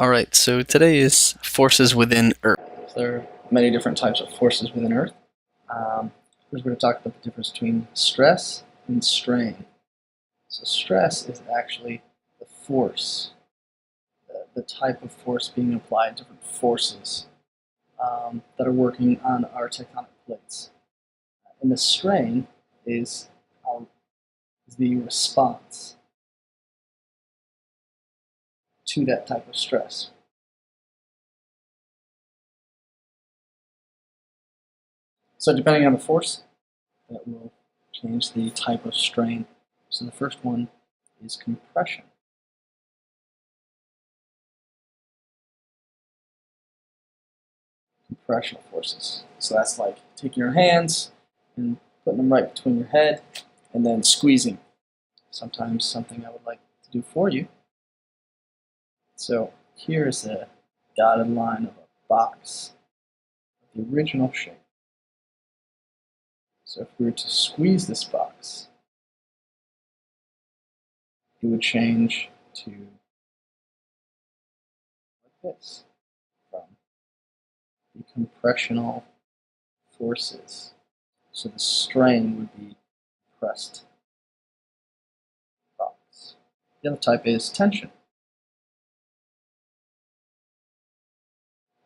Alright, so today is forces within Earth. There are many different types of forces within Earth. First, we're going to talk about the difference between stress and strain. So, stress is actually the force, the type of force being applied, different forces that are working on our tectonic plates. And the strain is the response to that type of stress. So depending on the force, that will change the type of strain. So the first one is compression. Compressional forces. So that's like taking your hands and putting them right between your head and then squeezing. Sometimes something I would like to do for you. So here's a dotted line of a box, the original shape. So if we were to squeeze this box, it would change to like this, from the compressional forces. So the strain would be compressed box. The other type is tension.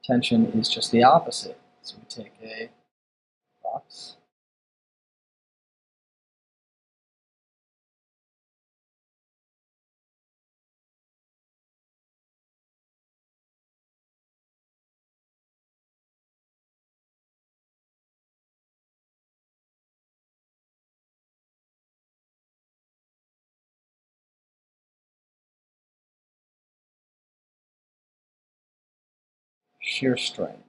Tension is just the opposite. So we take a box, shear strain.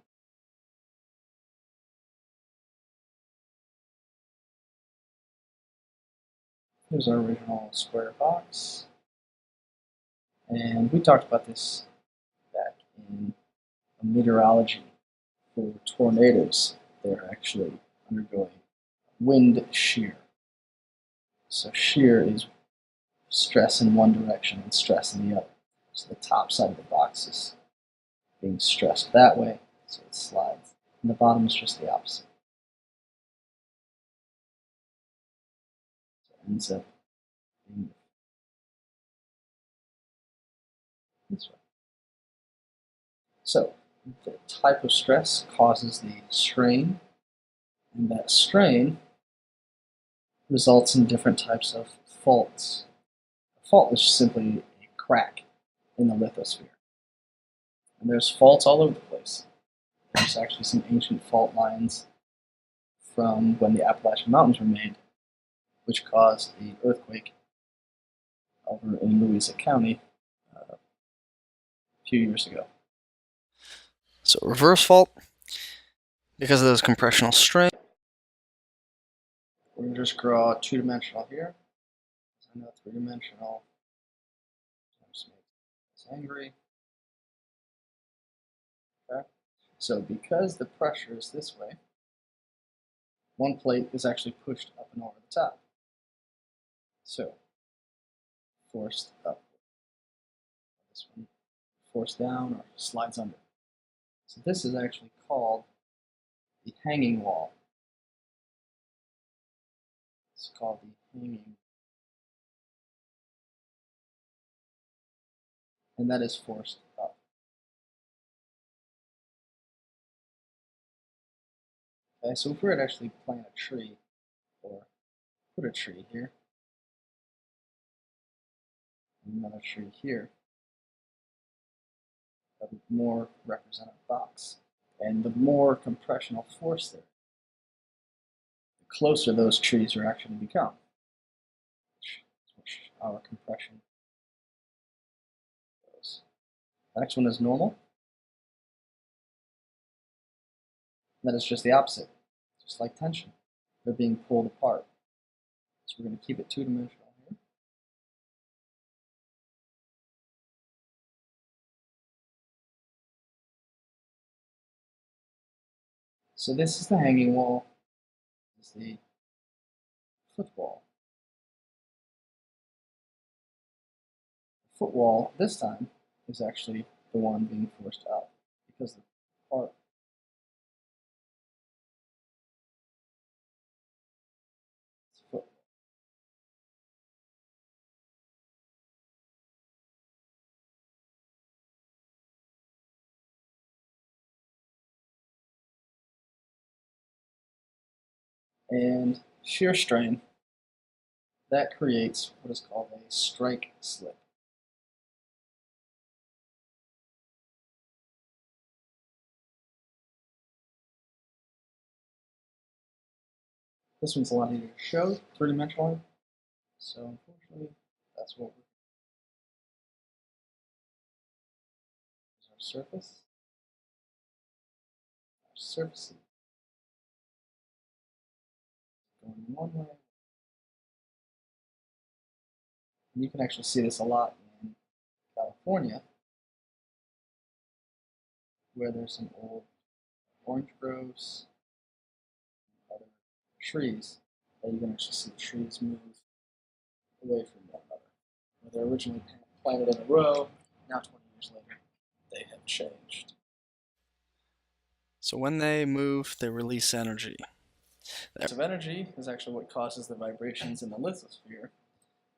Here's our original square box. And we talked about this back in meteorology for tornadoes. They're actually undergoing wind shear. So shear is stress in one direction and stress in the other. So the top side of the box is being stressed that way, so it slides. And the bottom is just the opposite. So it ends up being this way. So the type of stress causes the strain, and that strain results in different types of faults. A fault is simply a crack in the lithosphere. And there's faults all over the place. There's actually some ancient fault lines from when the Appalachian Mountains were made, which caused the earthquake over in Louisa County a few years ago. So reverse fault, because of those compressional strain, we're going to just draw two-dimensional here. I know three-dimensional just makes us angry. Okay. So because the pressure is this way, one plate is actually pushed up and over the top. So forced up. This one forced down or slides under. So this is actually called the hanging wall. It's called the hanging. And that is forced up. Okay, so if we were to actually plant a tree, or put a tree here, and another tree here, that would more represent a box. And the more compressional force there, the closer those trees are actually become, which our compression goes. The next one is normal. That is just the opposite, just like tension. They're being pulled apart. So we're going to keep it two-dimensional here. So this is the hanging wall. This is the footwall. The footwall this time is actually the one being forced out because the part is foot. And shear strain, that creates what is called a strike slip. This one's a lot easier to show three-dimensionally, so unfortunately, that's what we're our surface. Our surface going one way. And you can actually see this a lot in California, where there's some old orange groves and other trees that you can actually see the trees move away from one another. Where they're originally planted in a row, now 20 years later, they have changed. So when they move, they release energy. The release of energy is actually what causes the vibrations in the lithosphere,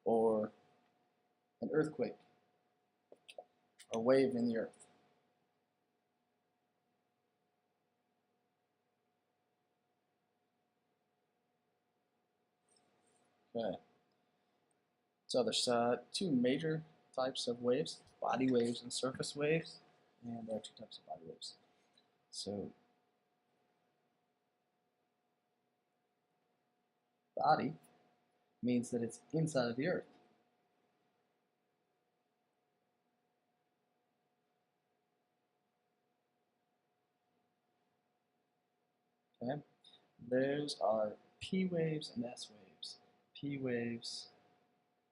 or an earthquake, or wave in the earth. Okay. So there's two major types of waves, body waves and surface waves, and there are two types of body waves. So body means that it's inside of the earth. Okay? Those are P waves and S waves. P waves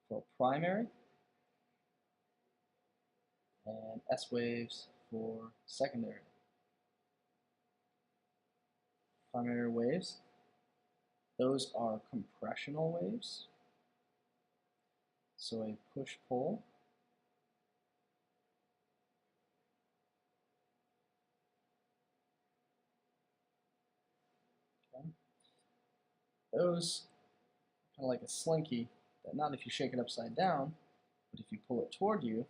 for primary, and S waves for secondary. Primary waves, those are compressional waves. So a push-pull, okay? Those kind of like a slinky that not if you shake it upside down, but if you pull it toward you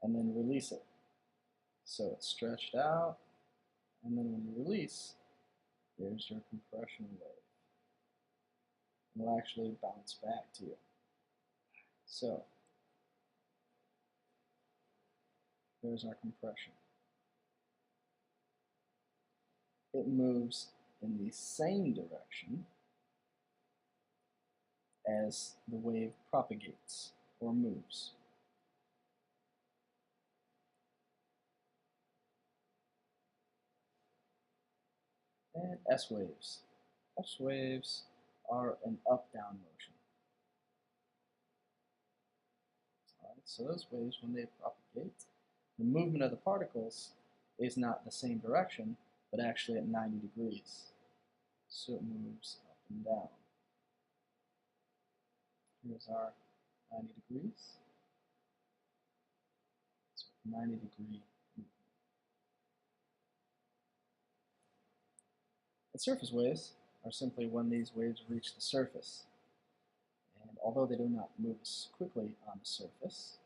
and then release it. So it's stretched out, and then when you release, there's your compression wave. And it'll actually bounce back to you. So there's our compression. It moves in the same direction as the wave propagates or moves. And S waves. S waves are an up-down motion. Alright, so those waves, when they propagate, the movement of the particles is not the same direction, but actually at 90 degrees. So it moves up and down. Here's our 90 degrees. So 90 degree movement. And surface waves are simply when these waves reach the surface. And although they do not move as quickly on the surface,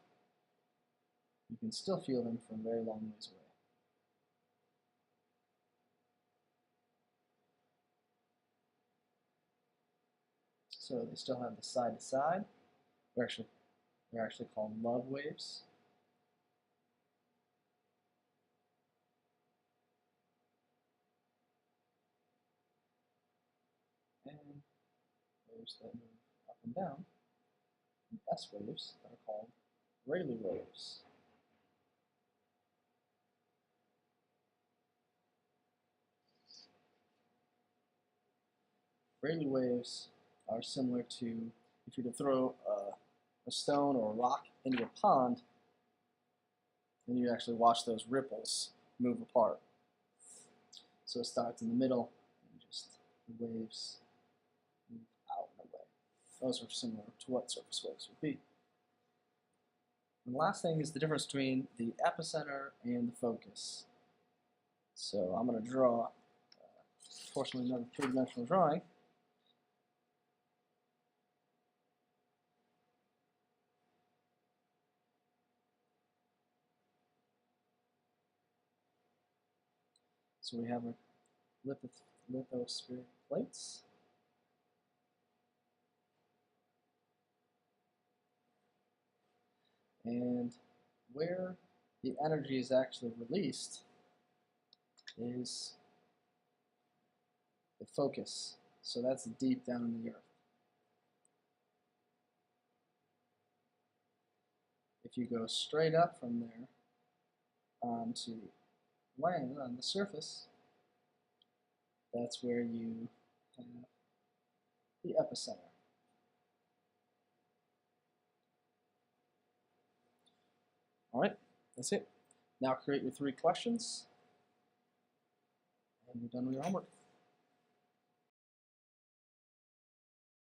you can still feel them from very long ways away. So they still have the side to side. They're actually called love waves. And waves that move up and down, and S waves that are called Rayleigh waves. Rayleigh waves are similar to if you were to throw a stone or a rock into a pond, and you actually watch those ripples move apart. So it starts in the middle, and just the waves move out and away. Those are similar to what surface waves would be. And the last thing is the difference between the epicenter and the focus. So I'm going to draw, fortunately, another three-dimensional drawing. So we have our lithospheric plates. And where the energy is actually released is the focus. So that's deep down in the earth. If you go straight up from there onto land on the surface, that's where you have the epicenter. All right, that's it. Now create your 3 questions, and you're done with your homework.